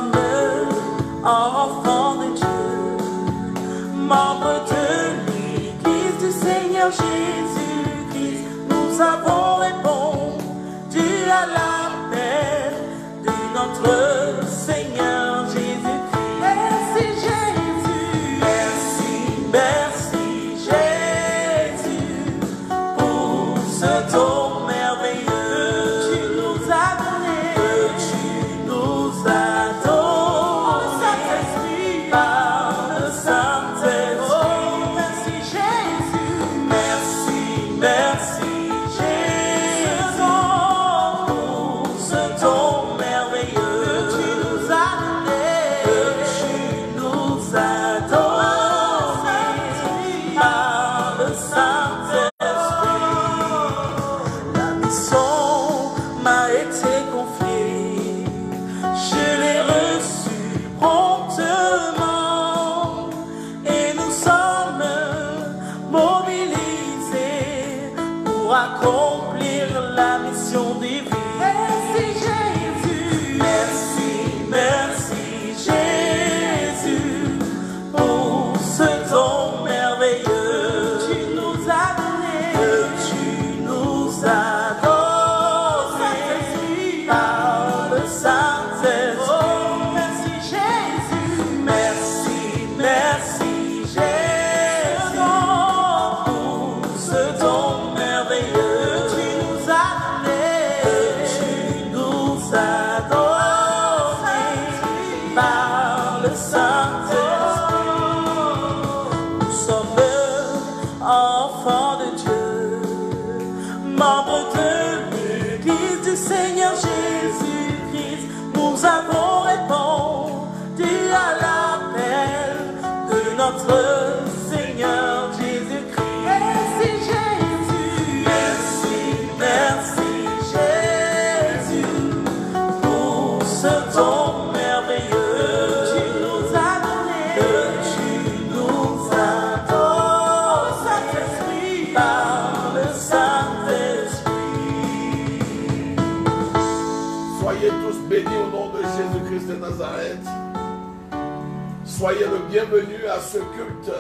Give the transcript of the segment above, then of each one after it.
sommes enfants de Dieu, membres de l'Église du Seigneur Jésus-Christ. Nous avons répondu à l'appel de notre Seigneur Jésus-Christ. Merci Jésus, merci, merci Jésus, pour ce don merveilleux. Accomplir la mission divine. Merci Jésus, merci, merci Jésus, pour ce don merveilleux que tu nous as donné, que tu nous as donné par le Saint-Esprit. Oh, merci Jésus, merci, merci Jésus, pour ce don merveilleux. Membres de l'Église du Seigneur Jésus-Christ, nous avons répondu à l'appel de notre Seigneur Jésus-Christ. Merci Jésus, merci, merci Jésus, pour ce don merveilleux que tu nous as donné, que tu nous as donné, Saint-Esprit, par le Saint-Esprit. Soyez tous bénis au nom de Jésus-Christ de Nazareth. Soyez le bienvenu à ce culte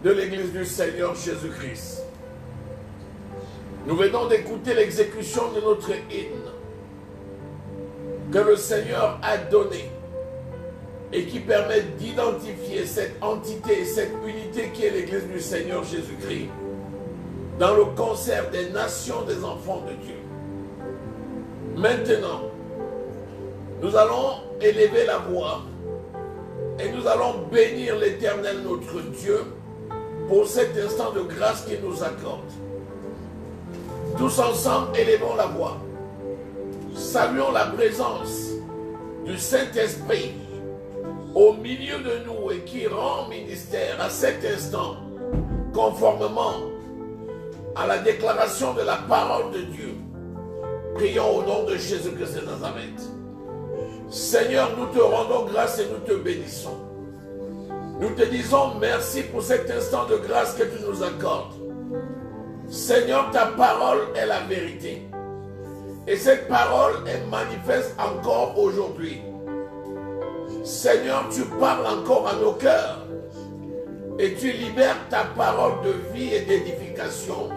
de l'Église du Seigneur Jésus-Christ. Nous venons d'écouter l'exécution de notre hymne que le Seigneur a donné et qui permet d'identifier cette entité, cette unité qui est l'Église du Seigneur Jésus-Christ dans le concert des nations des enfants de Dieu. Maintenant, nous allons élever la voix et nous allons bénir l'Éternel notre Dieu pour cet instant de grâce qu'il nous accorde. Tous ensemble, élevons la voix. Saluons la présence du Saint-Esprit au milieu de nous et qui rend ministère à cet instant conformément à la déclaration de la parole de Dieu. Prions au nom de Jésus-Christ de Nazareth. Seigneur, nous te rendons grâce et nous te bénissons. Nous te disons merci pour cet instant de grâce que tu nous accordes. Seigneur, ta parole est la vérité. Et cette parole est manifeste encore aujourd'hui. Seigneur, tu parles encore à nos cœurs. Et tu libères ta parole de vie et d'édification.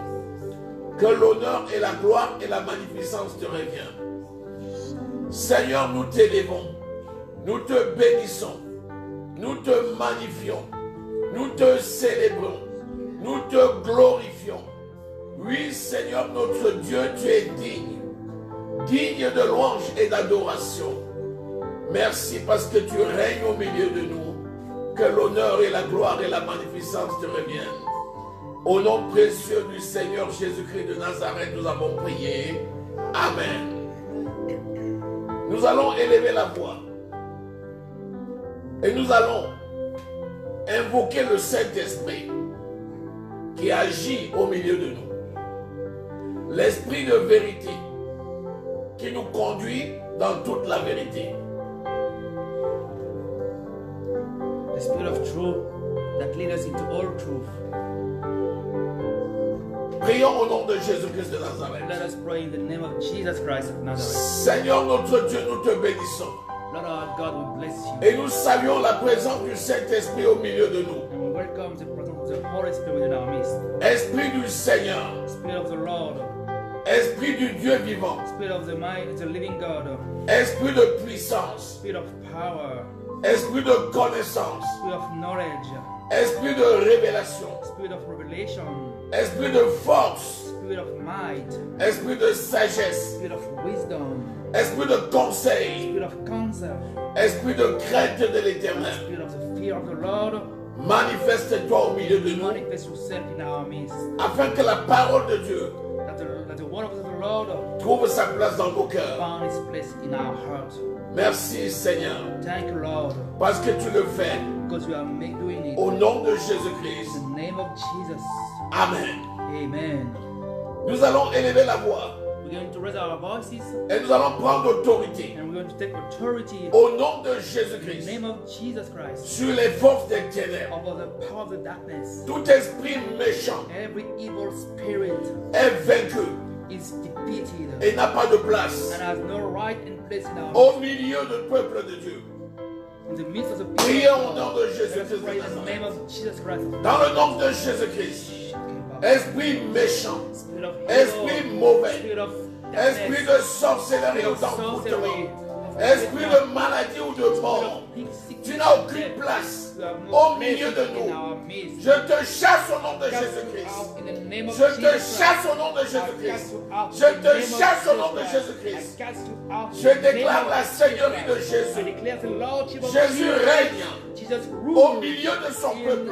Que l'honneur et la gloire et la magnificence te reviennent. Seigneur, nous t'élevons, nous te bénissons, nous te magnifions, nous te célébrons, nous te glorifions. Oui, Seigneur notre Dieu, tu es digne, digne de louange et d'adoration. Merci parce que tu règnes au milieu de nous. Que l'honneur et la gloire et la magnificence te reviennent. Au nom précieux du Seigneur Jésus-Christ de Nazareth, nous avons prié. Amen. Nous allons élever la voix. Et nous allons invoquer le Saint-Esprit qui agit au milieu de nous. L'Esprit de vérité qui nous conduit dans toute la vérité. The Spirit of truth that leads us into all truth. Prions au nom de Jésus-Christ de Nazareth. Let us pray in the name of Jesus Christ of Nazareth. Seigneur notre Dieu, nous te bénissons. Lord our God, we bless you. Et nous saluons la présence du Saint-Esprit au milieu de nous. And we welcome the presence of the Holy Spirit in our midst. Esprit du Seigneur, Spirit of the Lord, Esprit du Dieu vivant, Spirit of the might, the living God, Esprit de puissance, Spirit of power, Esprit de connaissance, Spirit of knowledge, Esprit de révélation, Spirit of revelation, Esprit de force, Spirit of might, Esprit de sagesse, Spirit of wisdom, Esprit de conseil, Spirit of counsel, Esprit de crainte de l'Éternel. Spirit of the fear of the Lord, Manifeste-toi au milieu de nous, manifest yourself in our midst. afin que la parole de Dieu That the word of the Lord trouve sa place dans nos cœurs. found its place in our heart. Merci Seigneur, Thank you, Lord, parce que tu le fais. because you are doing it. Au nom de Jésus-Christ. In the name of Jesus. Amen. Amen. Nous allons élever la voix We're going to raise our voices et nous allons prendre autorité and we're going to take authority au nom de in the Jésus-Christ name of Jesus Christ sur les forces des ténèbres. over the power of the darkness. Tout esprit méchant Every evil spirit est vaincu is defeated et n'a pas de place and has no right and place in our au milieu du peuple de Dieu. in the midst of the people. Prions au of nom God. de Let us Jésus-Christ pray de in the name Nazareth. of Jesus Christ. Dans le nom de Jésus-Christ, esprit méchant, Spirit of esprit evil, mauvais, spirit of esprit darkness, de sorcellerie ou d'envoûtement, esprit de maladie ou de mort, tu n'as aucune place au milieu de nous. Je te chasse au nom de Jésus-Christ. Je te chasse au nom de Jésus-Christ. Je te chasse au nom de Jésus-Christ. Je déclare la seigneurie de Jésus. Jésus règne au milieu de son peuple.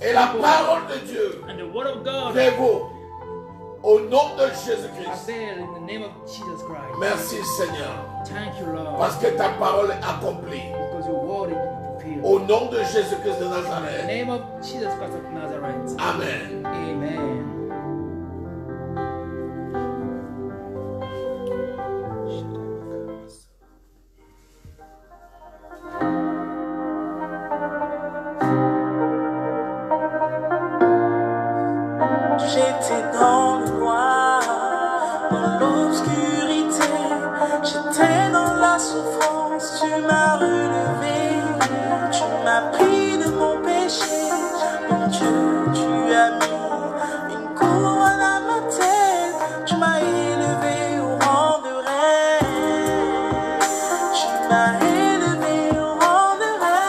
Et la parole de Dieu and the word of God prévaut au nom de Jésus-Christ. avail in the name of Jesus Christ. Merci Seigneur, Thank you, Lord, parce que ta parole est accomplie. because your word is fulfilled. Au nom de Jésus-Christ de In the Nazareth. name of Jesus Christ of Nazareth. Amen. Amen. J'étais dans le noir, dans l'obscurité, j'étais dans la souffrance, tu m'as relevé, tu m'as pris de mon péché, mon Dieu, tu as mis une couronne à ma tête, tu m'as élevé au rang de reine, tu m'as élevé au rang de reine.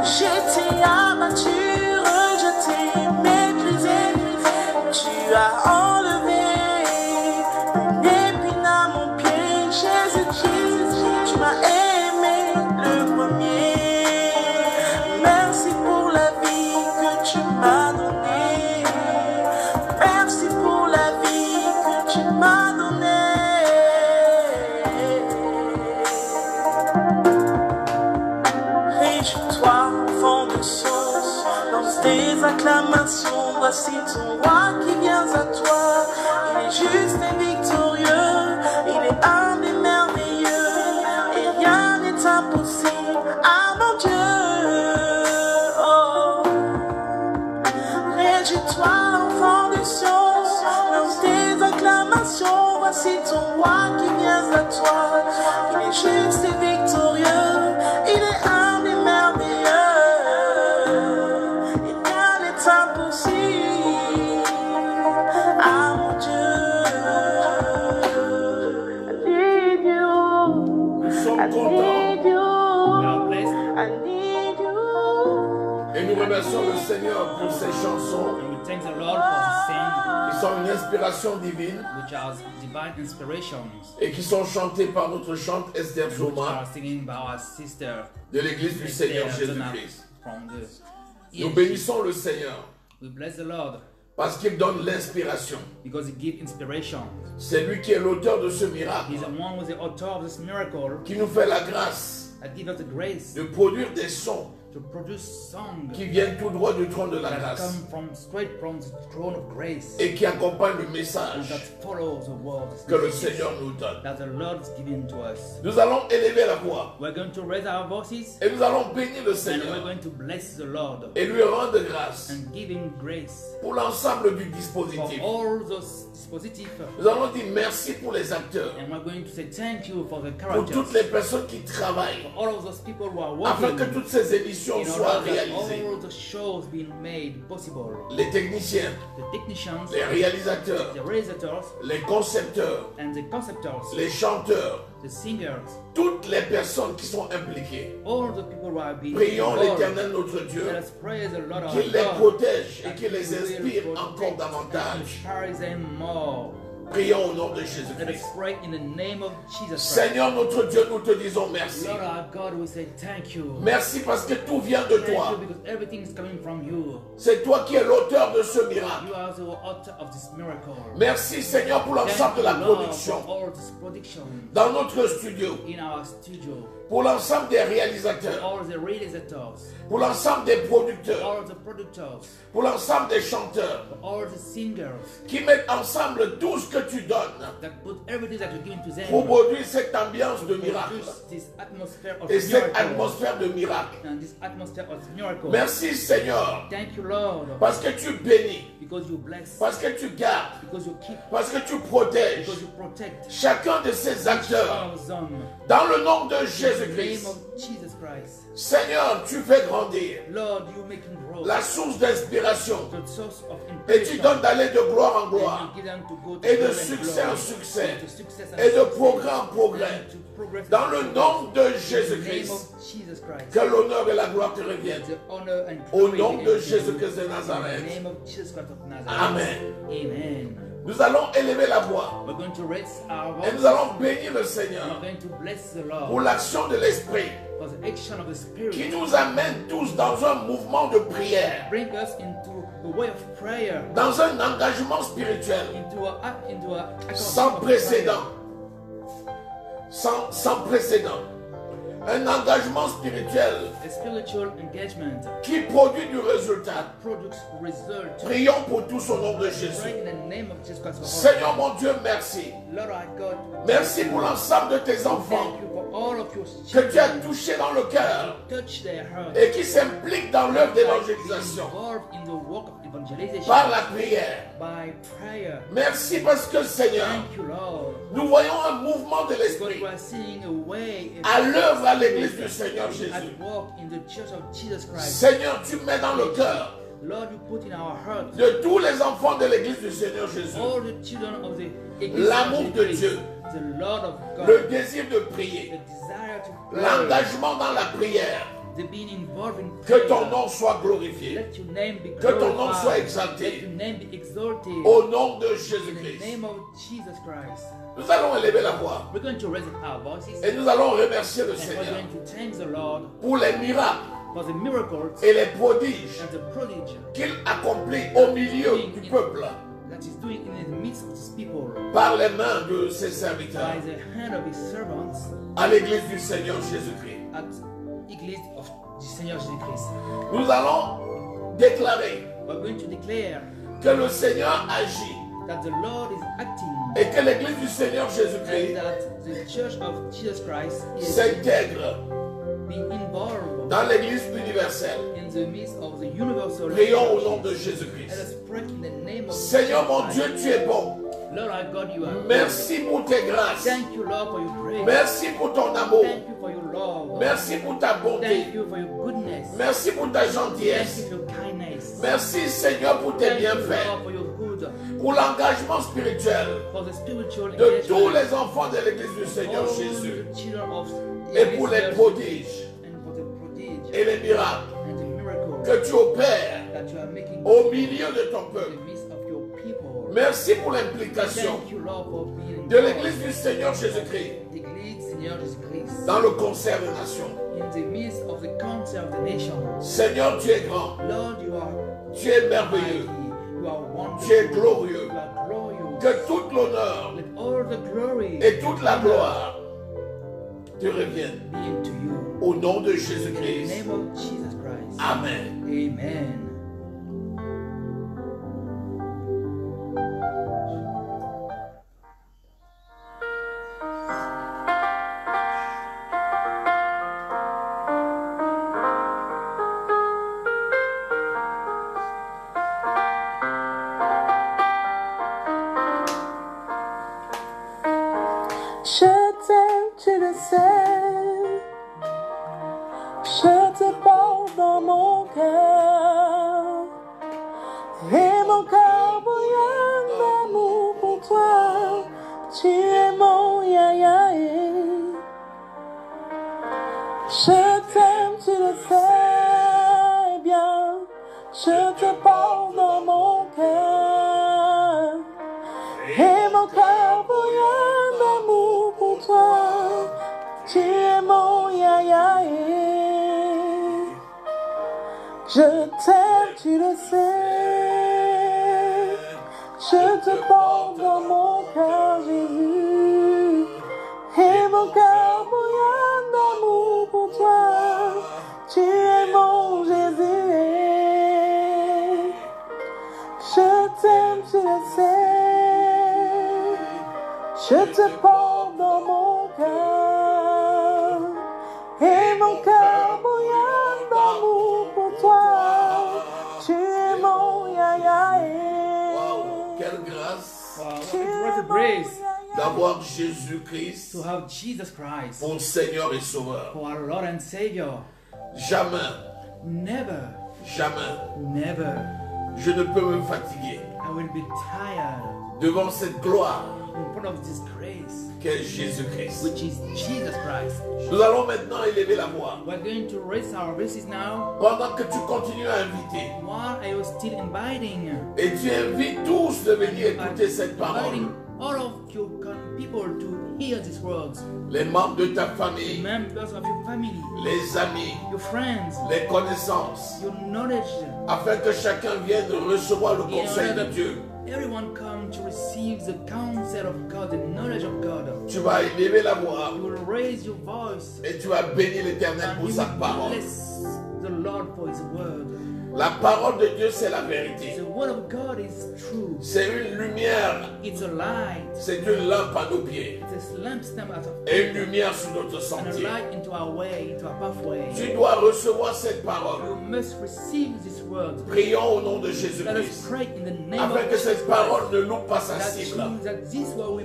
J'étais abattu, rejeté, méprisé, tu as enlevé une épine à mon pied, Jésus-Christ, tu m'as aimé le premier. Merci pour la vie que tu m'as donnée, merci pour la vie que tu m'as donnée. Réjouis-toi, enfant de Sion, lance des acclamations, voici ton roi qui vient à toi. Il est juste et victorieux, il est humble et merveilleux, et rien n'est impossible à mon Dieu. Oh. Réjouis-toi, enfant de Sion, lance des acclamations, voici ton roi qui vient à toi. Il est juste et victorieux, il est humble et merveilleux, et rien n'est impossible à mon Dieu. I need you, Nous sommes I contents need We you, are blessed I need you. et nous remercions le Seigneur pour ces chansons and we thank the Lord for the sing, qui sont une inspiration divine which are divine inspirations, et qui sont chantées par notre chante Esther which Zoma are singing by our sister de l'Église du Seigneur Zona Jésus-Christ. from the Nous ESG. bénissons le Seigneur We bless the Lord parce qu'il donne l'inspiration. because He gives inspiration. C'est lui qui est l'auteur de ce He's miracle, the one who's the author of this miracle qui nous fait la grâce that gives us the grace de produire des sons to produce songs qui viennent tout droit du trône de la that grâce come straight from the throne of grace et qui accompagnent le and message that follows the word que le Seigneur nous donne. that the Lord is giving to us. Nous allons élever la voix We're going to raise our voices et nous allons bénir le and we're Seigneur going to bless the Lord et lui rendre grâce and give him grace pour l'ensemble du for dispositif. all those dispositifs. Nous allons dire merci pour les acteurs, And we're going to say thank you for the pour toutes characters, les personnes qui travaillent for all of those people who are afin working que toutes ces émissions in soient order that réalisées. all the shows being made possible. Les techniciens, The technicians, les réalisateurs, the realizers, les concepteurs, and the conceptors, les chanteurs, the singers, toutes les personnes qui sont impliquées. all the people who are being Prions involved. l'Éternel notre Dieu Let us praise the Lord our qu'il les God, protège et that qu'il les He will inspire encore protect and davantage. inspire them more. Prions au nom de Let us Jésus-Christ. pray in the name of Jesus Christ. Seigneur notre Dieu, nous te disons merci. Lord our God, we say thank you. Merci parce que tout vient de Thank you toi. because everything is coming from you. C'est toi qui es l'auteur de ce miracle. You are the author of this miracle. Merci Seigneur pour Thank l'ensemble de you, la Lord, production for all this production dans notre studio, in our studio, pour l'ensemble des réalisateurs, all the realizers, pour l'ensemble des producteurs, all the producers, pour l'ensemble des chanteurs all the singers qui mettent ensemble tout ce que tu donnes that put everything that you're giving to them pour produire cette ambiance de miracle produce this atmosphere of et cette miracle atmosphère de miracle. and this atmosphere of miracle. Merci Seigneur Thank you, Lord, parce que tu bénis, because you bless, parce que tu gardes, because you keep, parce que tu protèges because you protect chacun de ces acteurs all of them. dans le nom de In the name Jésus-Christ. of Jesus Christ, Seigneur, tu fais grandir Lord, you make him grow. la source d'inspiration The source of et tu inspiration. donnes d'aller de gloire en And gloire you give them to go to et de glory and succès en glory, succès and to success and et de success, progrès en progrès and to progress dans and le progress. nom de In the name Jésus-Christ. of Jesus Christ. Que l'honneur et la gloire te reviennent. The honor and Au glory nom be de unto you. Jésus-Christ de In the Nazareth. name of Jesus Christ of Nazareth. Amen. Amen. Nous allons élever la voix We're going to raise our et voice. nous allons bénir le We're Seigneur going to bless the pour Lord l'action de l'Esprit for the action of the qui Spirit. nous amène tous dans un mouvement de prière, Bring us into the way of prayer, dans un engagement spirituel into a sans précédent. Sans précédent. Un engagement spirituel a spiritual engagement qui produit du résultat. that produces result. Prions pour tous au nom de Pray Jésus. in the name of Jesus Christ. Seigneur mon Dieu, merci. Lord our God, Merci pour l'ensemble de tes enfants thank you for all of your que tu as children. touchés dans le cœur Touch their heart. et qui s'impliquent dans l'œuvre Be d'évangélisation involved in the work of evangelization par la prière. by prayer. Merci parce que Seigneur, Thank you, Lord, nous voyons un mouvement de because l'Esprit we are seeing a way à l'œuvre à l'église du Seigneur Jésus. at work in the church of Jesus Christ. Seigneur, tu mets dans le cœur Lord, you put in our hearts de tous les enfants de l'église du Seigneur Jésus all the children of the Église l'amour of de Jesus, Dieu, the Lord of le God, désir de the prier, desire to pray, l'engagement dans la prière. the being involved in Que ton prayer. nom soit glorifié. Let your name be Que ton nom soit glorified. exalté. Let your name be exalted. Au nom de In the Jésus-Christ. name of Jesus Christ. Nous allons élever la voix We're going to raise our voices et nous allons remercier le and we're Seigneur going to thank the Lord pour les miracles for the miracles et les prodiges and the prodigy qu'il accomplit au milieu du peuple that is doing in the midst of his people par les mains de ses serviteurs by the hand of his servants à l'église du Seigneur Jésus-Christ. at Église of the Seigneur Jésus-Christ. Nous allons déclarer We're going to declare que le Seigneur agit that the Lord is acting et que l'église du Seigneur and Jésus-Christ that the church of Jesus Christ is s'intègre being involved dans l'église universelle. in the midst of the universal Prions au nom church. de Let Jésus-Christ. us pray in the name of Seigneur Jesus mon Christ. Dieu, tu es bon. Lord our God, you are good. Merci pour tes grâces. Thank you, Lord, for your grace. Merci pour ton amour. Thank you for your love. Merci pour ta bonté. Thank you for your goodness. Merci pour ta Thank gentillesse. you for your kindness. Merci Seigneur pour tes Thank you, bienfaits. Lord, for your good, Pour l'engagement spirituel for the spiritual de tous engagement les enfants de l'église du Seigneur all Jésus. the children of Et pour les Israel, prodiges and for the prodige et les miracles and the miracle que tu opères that you are making au milieu de ton in peuple. the midst of your people. Merci pour l'implication Thank you, Lord, for being de l'église du Seigneur Jésus-Christ Église Seigneur Jésus-Christ dans le concert des nations. in the midst of the council of the nation. Seigneur, tu es grand, Lord, you are tu es mighty, merveilleux, you are wonderful, tu es glorieux. you are glorious. Que toute l'honneur Let all the glory et toute la gloire te reviennent be unto you. au nom de In the Jésus-Christ. name of Jesus Christ. Amen. Amen. Je t'aime, tu le sais. Je te porte dans mon cœur. Et mon cœur bouillonne d'amour pour toi. Tu es mon ya-ya-eh. Je t'aime, tu le sais bien. Je te porte dans mon cœur. Et mon cœur bouillonne d'amour pour toi. Tu es mon ya-ya-eh. Je t'aime, tu le sais. Je te porte dans mon cœur, Jésus. Et mon cœur bouillonne d'amour pour toi. Tu es mon Jésus. Je t'aime, tu le sais. Je te porte dans mon cœur. Et mon cœur bouillonne d'amour pour toi. Tu es mon ya-ya-eh. Wow, quelle grâce Wow, what a grace d'avoir Jésus-Christ to have Jesus Christ, mon Seigneur et Sauveur. for our Lord and Savior. Jamais, Never, jamais, je ne peux me fatiguer I will be tired devant cette gloire in front of this grace, qu'est Jésus-Christ. which is Jesus Christ. Nous allons maintenant élever la voix. We're going to raise our voices now. Pendant que tu continues à inviter, While I was still inviting, et tu invites tous de venir écouter cette parole, inviting all of your people to hear these words. les membres de ta famille, Members of your family, les amis, your friends, les connaissances, your knowledge, afin que chacun vienne recevoir le in conseil order de that Dieu. everyone come to receive the counsel of God, the knowledge of God. Tu vas élever la voix You will raise your voice et tu vas bénir l'Éternel and pour you sa will parole. bless the Lord for His word. La parole de Dieu, c'est la vérité. The word of God is true. C'est une lumière, It's a light. c'est une lampe à nos pieds It's a lampstand at our et une feet lumière sur notre and a sentier. light into our way, into our pathway. Tu dois recevoir cette You parole. must receive this word. Prions au nom de Let us Jésus-Christ, pray in the name afin of que cette Jesus parole Christ. ne loupe pas sa That cible, means that this word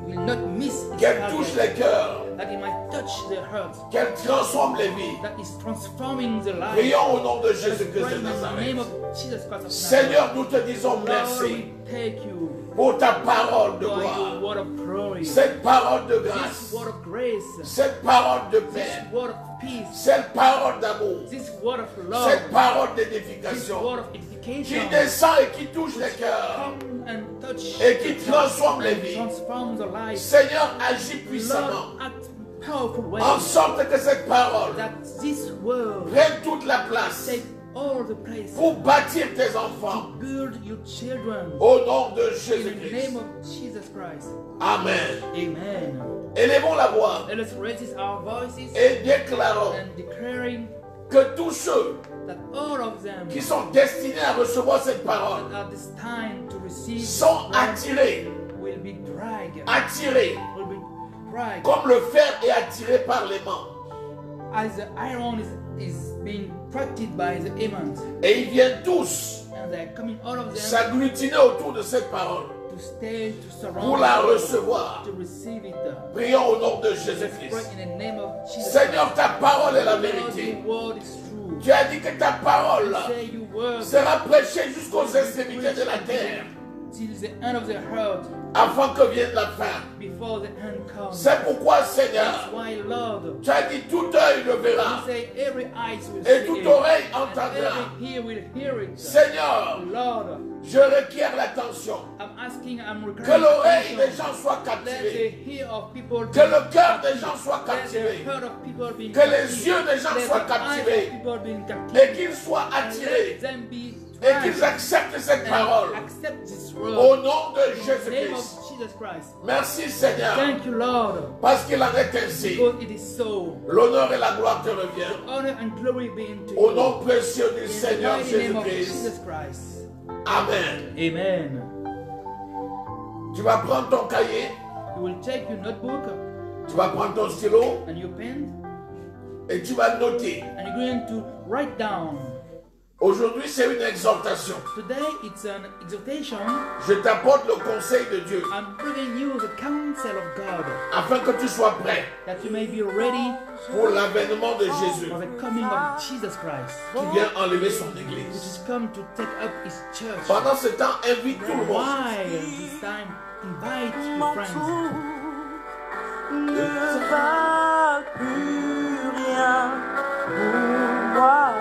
will not miss its qu'elle touche target. les cœurs, That it might touch the heart. qu'elle transforme les vies. That is transforming the life. Prions au nom de Let us Jésus-Christ pray de in the name Nazareth. of Jesus Christ of Seigneur, nous te disons Nazareth. Lord, merci we thank you pour ta parole de for your gloire, word of glory. cette parole de This grâce, word of grace. cette parole de This paix, word of peace. cette parole d'amour, This word of love. cette parole This d'édification word of qui edification. descend et qui touche les cœurs Come and touch et qui transforme les and vies. transform the life. Seigneur, agis puissamment Lord, act powerful way en sorte que cette parole that this word prenne toute la place take all the place. pour bâtir tes enfants Build your children au nom de in the Jésus-Christ. name of Jesus Christ. Amen. Amen. Élevons la voix Let us raise our voices et déclarons and declaring que tous ceux that all of them qui sont destinés à recevoir cette parole that at this time to receive this sont word attirés, will be dragged, attirés, will be dragged comme le fer est attiré par l'aimant. as the iron is being attracted by the aimant, Et ils viennent tous and they're coming all of them s'agglutiner autour de cette parole to stay, to surround pour la the word, recevoir. to receive it. Prions au nom de Let's pray Jésus-Christ. in the name of Jesus. Seigneur, ta parole est la Lord, vérité. your word is true. Tu as dit que ta parole You say your word sera prêchée jusqu'aux extrémités de la terre till the end of the earth, avant que vienne la fin. before the end comes. C'est pourquoi, That's Seigneur, why, Lord, tu as dit tout œil le you verra say every eyes will et see toute it, oreille and entendra. every ear will hear it. Seigneur, Lord, je requiers l'attention. I'm Que requiring l'oreille des attention. gens soit Let the captivée. ear of people be Que le cœur des gens soit Let captivé. the heart of people be Que les captive. yeux des gens Let soient the eyes of captivés. people be in captivity. Et qu'ils soient And attirés. let them be Et qu'ils dragged acceptent cette and parole. accept this Au word. nom de In the name of Jésus-Christ. Jesus Jesus Christ. Merci Seigneur, Thank you, Lord, parce qu'il en est ainsi. because it is so. L'honneur et la gloire te reviennent. Honor and glory be unto Au you. nom précieux du In the Seigneur mighty name of Jésus-Christ. Jesus Christ. Amen. Amen. Tu vas prendre ton cahier, You will take your notebook tu vas prendre ton stylo and your pen, et tu vas noter. and you're going to write down. Aujourd'hui, c'est une exhortation. Today it's an exhortation. Je t'apporte le conseil de Dieu I'm bringing you the counsel of God, afin que tu sois prêt that you may be ready pour l'avènement de Jésus for the coming of Jesus Christ, qui vient enlever son which église. is come to take up his church. Pendant ce temps, invite tout le monde. Why this time invite your friends? Ne va plus rien pour moi.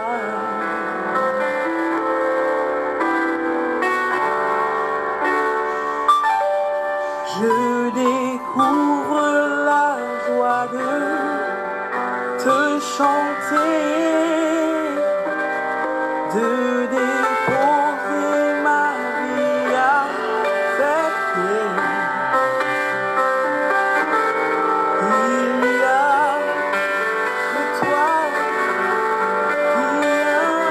Je découvre la joie de te chanter, de déposer ma vie à tes pieds. Il y a que toi qui importe.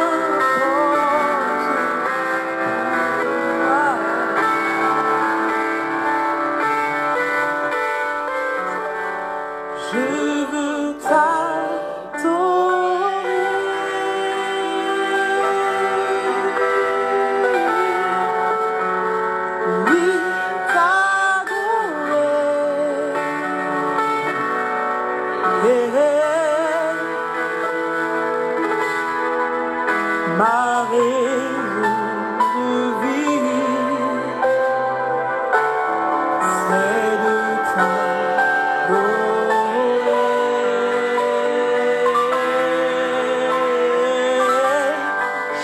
Je veux t'adorer. Oui, ma raison de vie, c'est de t'adorer.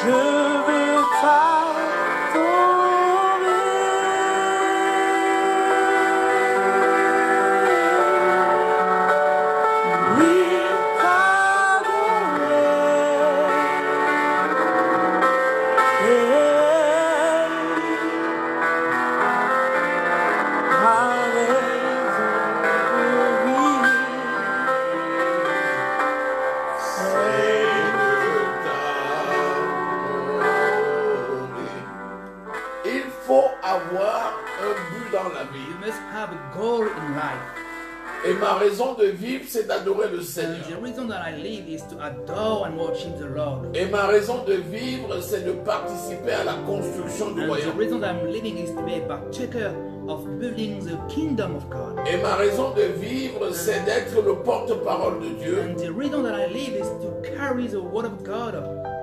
Je vais t'adorer. Oui, Il faut avoir un but dans la vie. You must have a goal in life. Et ma raison de vivre, c'est d'adorer le And the Seigneur. reason that I live is to adore and worship the Lord. Et ma raison de vivre, c'est de participer à la construction du And the royaume. reason that I'm living is to be a partaker of building the kingdom of God. Et ma raison de vivre, c'est d'être le porte-parole de Dieu. And the reason that I live is to carry the word of God.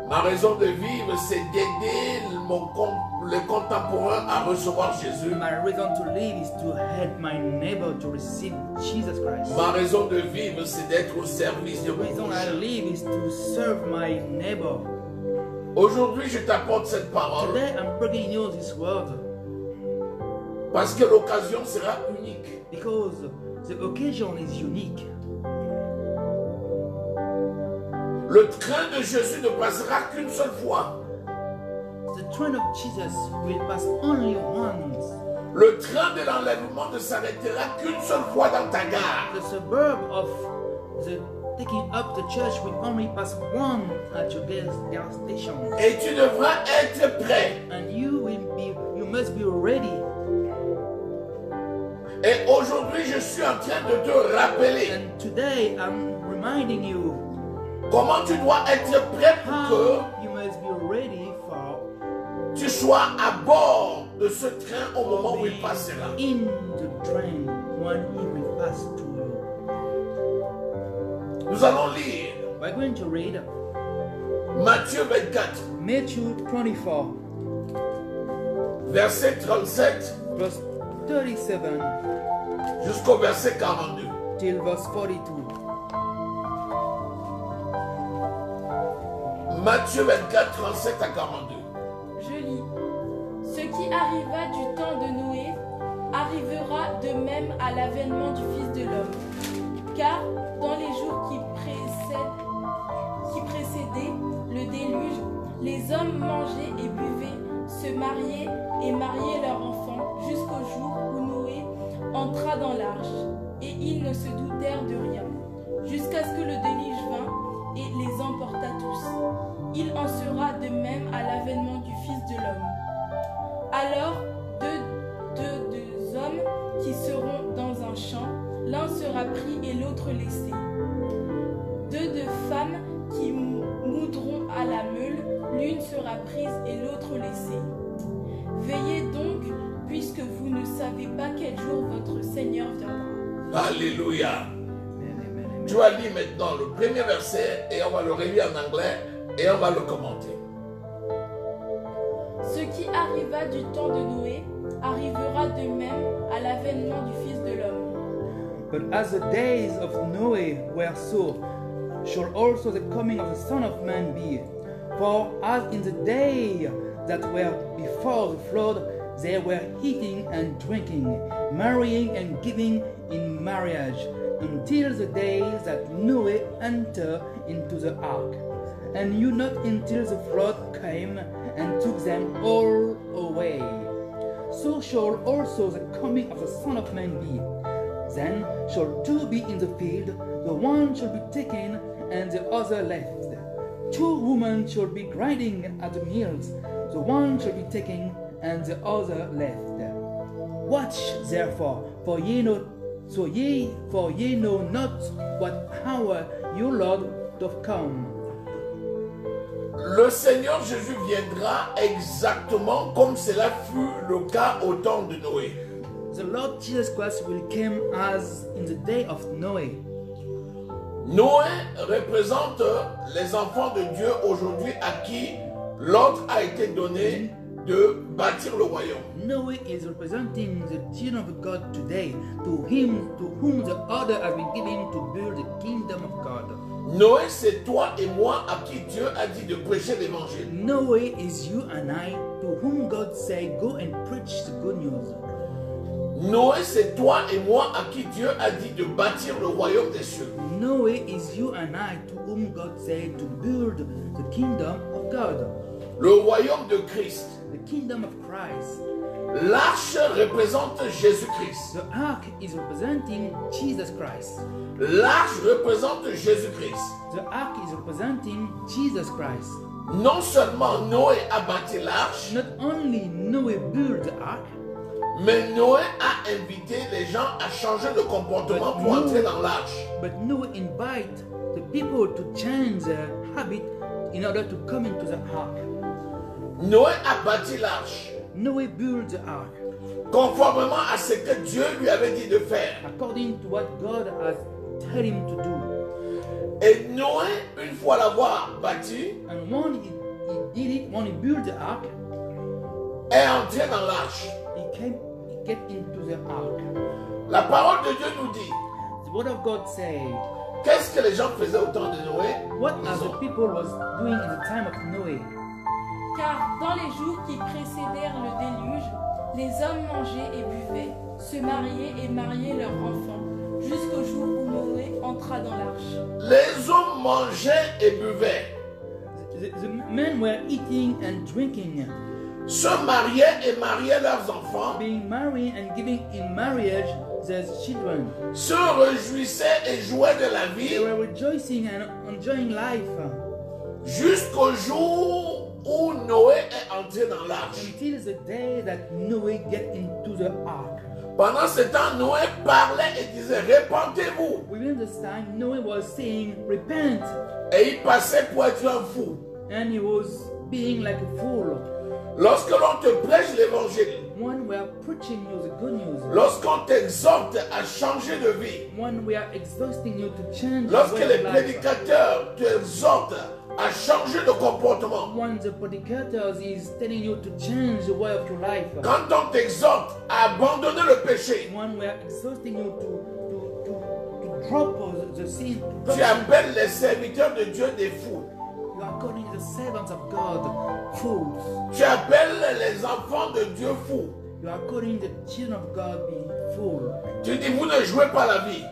Ma raison de vivre, c'est d'aider les contemporains à recevoir Jésus. My reason to live is to help my neighbor to receive Jesus Christ. Ma raison de vivre, c'est d'être au service de The mon reason I prochain. live is to serve my neighbor. Aujourd'hui, je t'apporte cette parole Today I'm bringing you this word parce que l'occasion sera unique. because the occasion is unique. Le train de Jésus ne passera qu'une seule fois. The train of Jesus will pass only once. Le train de l'enlèvement ne s'arrêtera qu'une seule fois dans ta gare. The suburb of the taking up the church will only pass one at your gas station. Et tu devras être prêt. And you must be ready. Et aujourd'hui, je suis en train de te rappeler And today I'm reminding you comment tu dois être prêt pour how you must be ready for que tu sois à bord de ce train au moment où il passera. in the train when it will pass to you. Nous allons lire We're going to read Matthieu 24, Matthew 24, verset 37 verse 37 jusqu'au verset 42. till verse 42. Matthieu 24, 37 à 42. Je lis. Ce qui arriva du temps de Noé arrivera de même à l'avènement du Fils de l'homme. Car dans les jours qui précédaient le déluge, les hommes mangeaient et buvaient, se mariaient et mariaient leurs enfants, jusqu'au jour où Noé entra dans l'arche, et ils ne se doutèrent de rien, jusqu'à ce que le déluge vînt et les emporta tous. Il en sera de même à l'avènement du Fils de l'homme. Alors deux hommes qui seront dans un champ, l'un sera pris et l'autre laissé. Deux femmes qui moudront à la meule, l'une sera prise et l'autre laissée. Veillez donc, puisque vous ne savez pas quel jour votre Seigneur viendra. Alléluia. Tu vas lire maintenant le premier verset et on va le relire en anglais et on va le commenter. Ce qui arriva du temps de Noé arrivera de même à l'avènement du Fils de l'homme. But as the days of Noah were so, shall also the coming of the Son of Man be. For as in the day that were before the flood, they were eating and drinking, marrying and giving in marriage, until the day that Noah entered into the ark. And you not until the flood came and took them all away. So shall also the coming of the Son of Man be. Then shall two be in the field, the one shall be taken and the other left. Two women shall be grinding at the mills, the one shall be taken and the other left. Watch therefore, for ye know not what hour your Lord doth come. Le Seigneur Jésus viendra exactement comme cela fut le cas au temps de Noé. The Lord Jesus Christ will come as in the day of Noah. Noé représente les enfants de Dieu aujourd'hui à qui l'ordre a été donné de bâtir le royaume. Noah is representing the children of God today, to whom the order has been given to build the kingdom of God. Noé, c'est toi et moi à qui Dieu a dit de prêcher l'évangile. Noah is you and I, to whom God said, go and preach the good news. Noé, c'est toi et moi à qui Dieu a dit de bâtir le royaume des cieux. Noah is you and I, to whom God said to build the kingdom of God. Le royaume de Christ. The kingdom of Christ. L'arche représente Jésus-Christ. The ark is representing Jesus Christ. L'arche représente Jésus-Christ. The ark is representing Jesus Christ. Non seulement Noé a bâti l'arche, Not only Noah built the ark, mais Noé a invité les gens à changer de comportement pour entrer dans l'arche. but Noah invited the people to change their habit in order to come into the ark. Noé a bâti l'arche Noah built the ark conformément à ce que Dieu lui avait dit de faire. according to what God has told him to do. Et Noé, une fois l'avoir bâti, And when he did it, when he built the ark, est entré dans l'arche. he get into the ark. La parole de Dieu nous dit, The word of God say, qu'est-ce que les gens faisaient au temps de Noé? what as the people was doing in the time of Noah. Car dans les jours qui précédèrent le déluge, les hommes mangeaient et buvaient, se mariaient et mariaient leurs enfants, jusqu'au jour où Noé entra dans l'arche. Les hommes mangeaient et buvaient, The men were eating and drinking, se mariaient et mariaient leurs enfants, being married and giving in marriage their children. se réjouissaient et jouaient de la They vie were rejoicing and enjoying life jusqu'au jour où Noé est entré dans l'arche. until the day that Noah get into the ark. Pendant ce temps, Noé parlait et disait, répentez-vous. Within this time, Noah was saying, repent, Et il passait pour être un fou. and he was being like a fool. Lorsque l'on te prêche l'évangile, When we are preaching you the good news, lorsqu'on t'exhorte à changer de vie, when we are exhausting you to change your lorsque way les of life, prédicateurs t'exhortent à changer de comportement, when the predicators is telling you to change the way of your life, quand on t'exhorte à abandonner le péché, when we are exhausting you to drop the sin, to tu drop appelles les serviteurs de Dieu des fous. you are calling the servants of God fools. Tu appelles les enfants de Dieu fous. You are calling the children of God being fools. Tu dis, vous ne jouez pas la vie.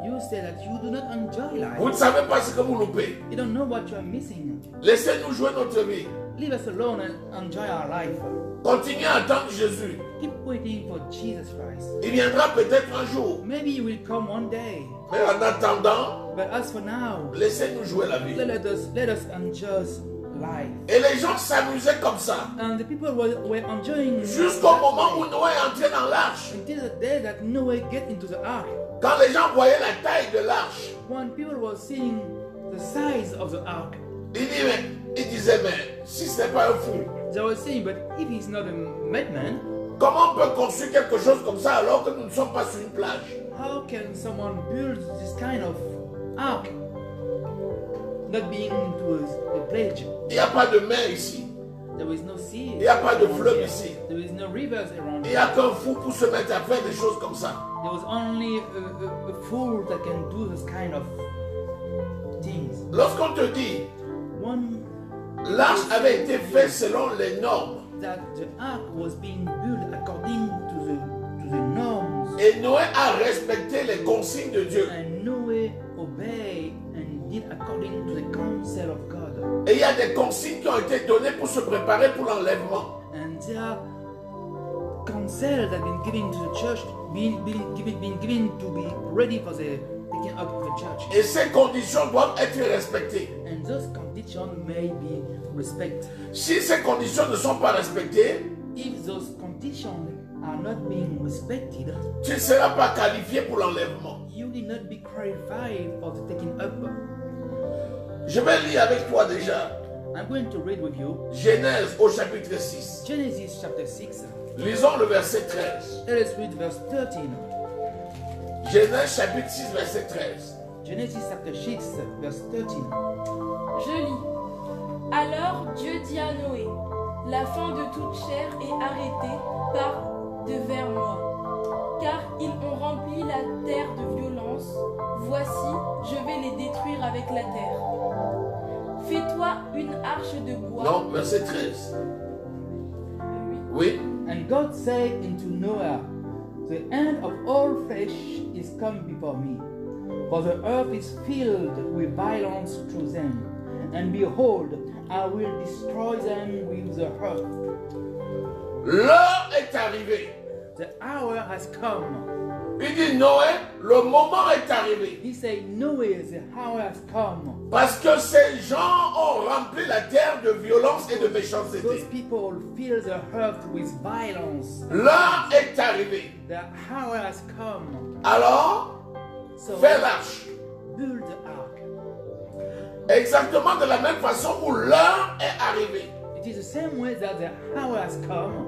You say that you do not enjoy Vous ne life. savez pas ce que vous loupez. You don't know what you are missing. Laissez-nous jouer notre vie. leave us alone and enjoy our life. Continuez à attendre Jésus. Keep waiting for Jesus Christ. Il viendra peut-être un jour. Maybe he will come one day. Mais en attendant, But as for now, laissez-nous jouer la vie. let us enjoy life. Et les gens s'amusaient comme ça. And the people were enjoying Jusqu'au moment où Noé est entré dans l'arche. until the day that Noah get into the ark. Quand les gens voyaient la taille de l'arche, When people were seeing the size of the ark, ils disaient, mais si ce n'est pas un fou, they were saying, but if he's not a madman, comment on peut construire quelque chose comme ça alors que nous ne sommes pas sur une plage? how can someone build this kind of ark not being into a plage? Il n'y a pas de mer ici. There is no sea. Il n'y a pas de around fleuve here. ici. There is no rivers around Il n'y here. a qu'un fou pour se mettre à faire des choses comme ça. There was only a fool that can do this kind of things. Lorsqu'on te dit, One l'arche avait été faite selon les normes, that the ark was being built according to the norms, et Noé a respecté les consignes de Dieu. and Noah obeyed and did according to the counsel of God. Et il y a des consignes qui ont été données pour se préparer pour l'enlèvement. And there are counsel that been given to the church, being given to be ready for the taking up of the church. Et ces conditions doivent être respectées. And those conditions may be respected. Si ces conditions ne sont pas respectées, If those conditions are not being respected, tu ne seras pas qualifié pour l'enlèvement. you will not be qualified for the taking up. Je vais lire avec toi déjà I'm going to read with you Genèse au chapitre 6. Genesis chapter 6. Lisons le verset 13. Let us read verse 13. Genèse chapitre 6, verset 13. Genesis chapter 6, verse 13. Je lis. Alors Dieu dit à Noé, la fin de toute chair est arrêtée par devers moi, car ils ont rempli la terre de violence. Voici, je vais les détruire avec la terre. Fais-toi une arche de bois. Non, verset 13. Oui. Oui. And God said unto Noah, the end of all flesh is come before me, for the earth is filled with violence through them. And behold, I will destroy them with the earth. L'heure est arrivée. The hour has come. Il dit Noé, le moment est arrivé. He said, Noah, the hour has come. Parce que ces gens ont rempli la terre de violence et de Those méchanceté. people fill the earth with violence. L'heure est arrivée. The hour has come. Alors, So fais l'arche. build the ark. Exactement de la même façon où l'heure est arrivée. It is the same way that the hour has come.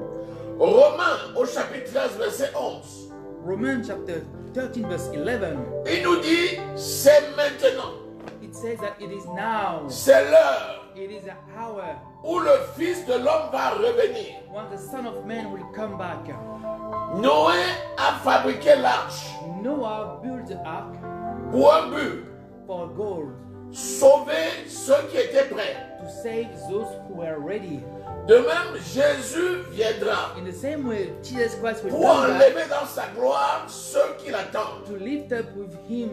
Romains au chapitre 13, verset 11. Romans chapter 13 verse 11. Il nous dit, c'est maintenant. It says that it is now. C'est l'heure It is the hour où le Fils de l'homme va revenir. when the Son of Man will come back. Noé a fabriqué l'arche Noah built the ark pour un but, for gold, sauver ceux qui étaient prêts. to save those who were ready. De même, Jésus viendra In the same way, Jesus Christ will pour come back enlever dans sa gloire ceux qui l'attendent. to lift up with him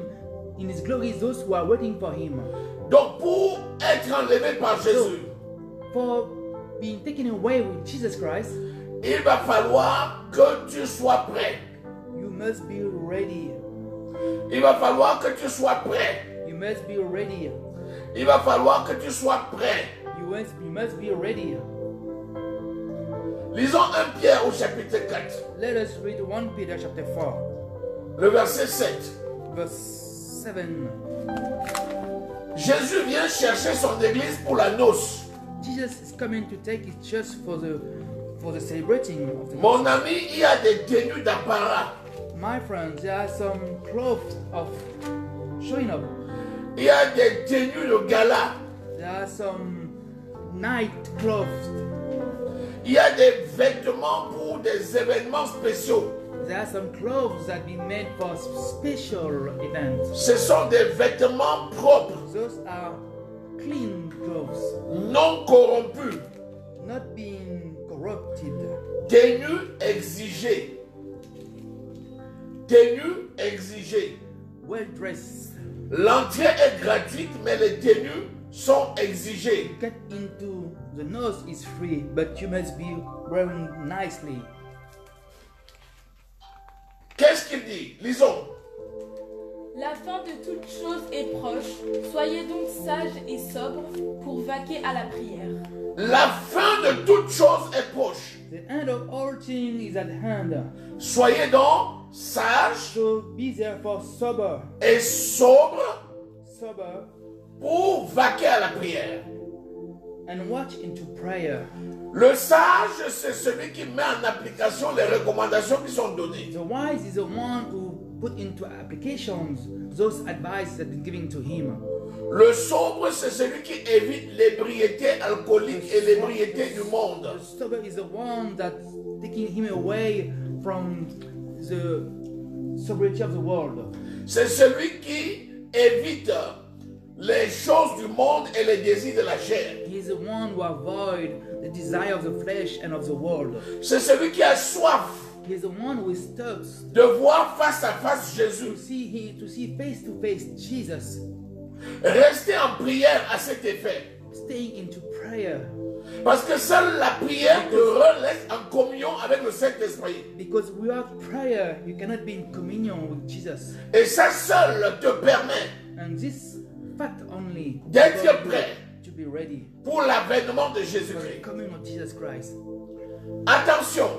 in his glory those who are waiting for him. Donc, pour être enlevé par Jésus, For being taken away with Jesus Christ, il va falloir que tu sois prêt. you must be ready. Il va falloir que tu sois prêt. You must be ready. Il va falloir que tu sois prêt. You must be ready. Lisons 1 Pierre au chapitre 4, Let us read 1 Peter chapter 4, le verset 7. verse 7. Jésus vient chercher son église pour la noce. Jesus is coming to take his church for the celebrating of the Mon ami, il y a des tenues d'apparat. My friends, there are some clothes of showing up. Il y a des tenues de gala. There are some night clothes. Il y a des vêtements pour des événements spéciaux. There are some clothes that be made for special events. Ce sont des vêtements propres, Those are clean clothes, non corrompus, not being corrupted. tenues exigées. Tenues exigées. Well dressed. L'entrée est gratuite, mais les tenues sont exigés. Get into the nose is free, but you must be wearing nicely. Qu'est-ce qu'il dit? Lisons. La fin de toute chose est proche. Soyez donc sages et sobres pour vaquer à la prière. La fin de toute chose est proche. The end of all things is at hand. Soyez donc sages So be therefore sober, et sobres pour vaquer à la prière. and watch into prayer. Le sage, c'est celui qui met en application les recommandations qui sont données. The wise is the one who put into applications those advice that been given to him. Le sobre, c'est celui qui évite l'ébriété alcoolique et l'ébriété du monde. The sober is the one that's taking him away from the sobriety of the world. C'est celui qui évite les choses du monde et les désirs de la chair. He is the one who avoid the desire of the flesh and of the world. C'est celui qui a soif He is the one who is thirst de voir face à face Jésus. to see face to face Jesus, Restez en prière à cet effet. staying into prayer, Parce que seule la prière te relaisse en communion avec le Saint-Esprit. because without prayer you cannot be in communion with Jesus, Et ça seul te permet and this fact only d'être prêt to be ready pour l'avènement de for the Jésus-Christ. coming of Jesus Christ. Attention.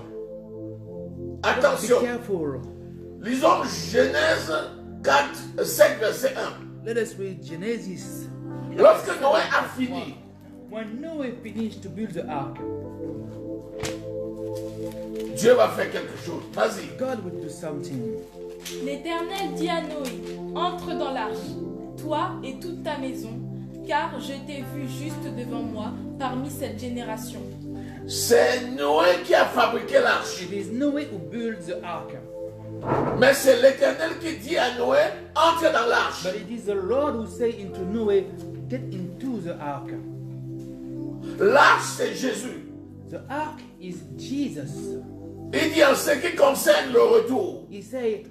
Be Attention. careful. Lisons Genèse 4, 7, verset 1. Let us read Genesis. Lorsque Noé a fini, When Noah finished to build the ark, Dieu va faire quelque chose. Vas-y. God would do something. L'Éternel dit à Noé, entre dans l'arche, toi et toute ta maison, car je t'ai vu juste devant moi parmi cette génération. C'est Noé qui a fabriqué l'arche. It is Noah who built the ark, Mais c'est l'Éternel qui dit à Noé, entre dans l'arche. but it is the Lord who say into Noah, get into the ark. L'arche, c'est Jésus. The ark is Jesus. Il dit en ce qui concerne le retour. He say,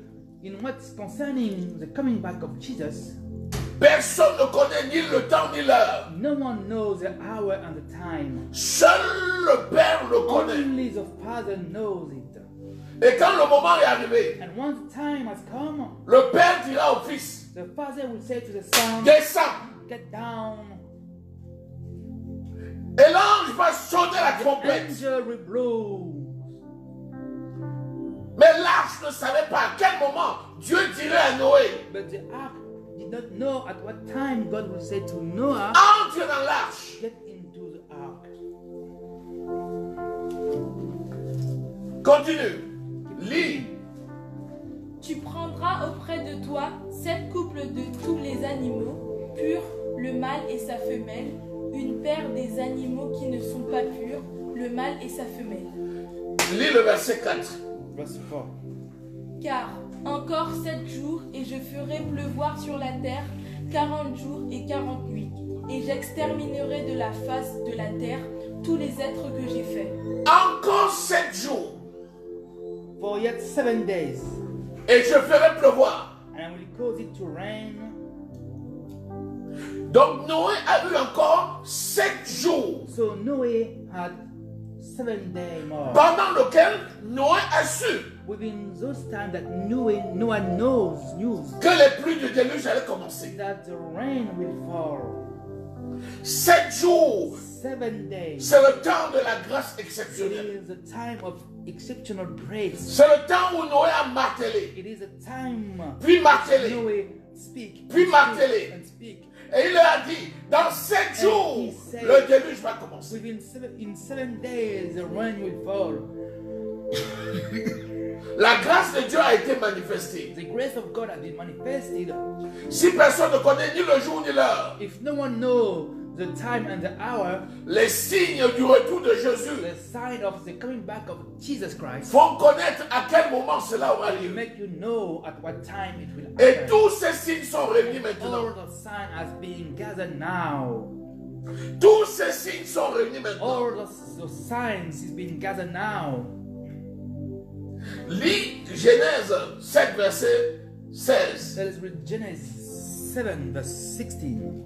in what's concerning the coming back of Jesus, Personne ne connaît ni le temps ni l'heure. no one knows the hour and the time. Seul le Père le connaît. Only the Father knows it. Et quand le moment est arrivé, And once the time has come, le Père dira au Fils, the Father will say to the Son, descends. get down. Et l'ange va sonner la The trompette. angel will blow. Mais l'arche ne savait pas à quel moment Dieu dirait à Noé, But the ark did not know at what time God will say to Noah, entre dans l'arche. get into the ark. Continue. Lis. Tu prendras auprès de toi 7 couples de tous les animaux, purs, le mâle et sa femelle, une paire des animaux qui ne sont pas purs, le mâle et sa femelle. Lis le verset 4. Verse 4. Car encore 7 jours et je ferai pleuvoir sur la terre 40 jours et 40 nuits, et j'exterminerai de la face de la terre tous les êtres que j'ai faits. Encore 7 jours. For yet 7 days, Et je ferai pleuvoir. and I will cause it to rain. Donc Noé a eu encore 7 jours. So Noah had 7 days more. Pendant lequel Noé a su Within those times that Noah knows que les pluies du déluge allaient commencer. that the rain will fall. 7 jours. 7 days. C'est le temps de la grâce It exceptionnelle. is a time of exceptional grace. C'est le temps où Noé a martelé. It is a time Puis martelé. Noah speak, Puis and martelé. speak, and speak. Et il leur a dit, dans 7 jours, he said- le déluge va commencer. In 7 days the rain will fall. La grâce de Dieu a été manifestée. The grace of God has been manifested. Si personne ne connaît ni le jour ni l'heure, If no one knows the time and the hour, les signes du retour de Jésus the sign of the coming back of Jesus Christ font connaître à quel moment cela aura will lieu. make you know at what time it will Et happen. tous ces signes sont réunis maintenant. All the sign has been gathered now. Tous ces signes sont réunis maintenant. All the signs is being gathered now. Lis Genèse 7, verset 16. Let us read Genesis 7, verse 16.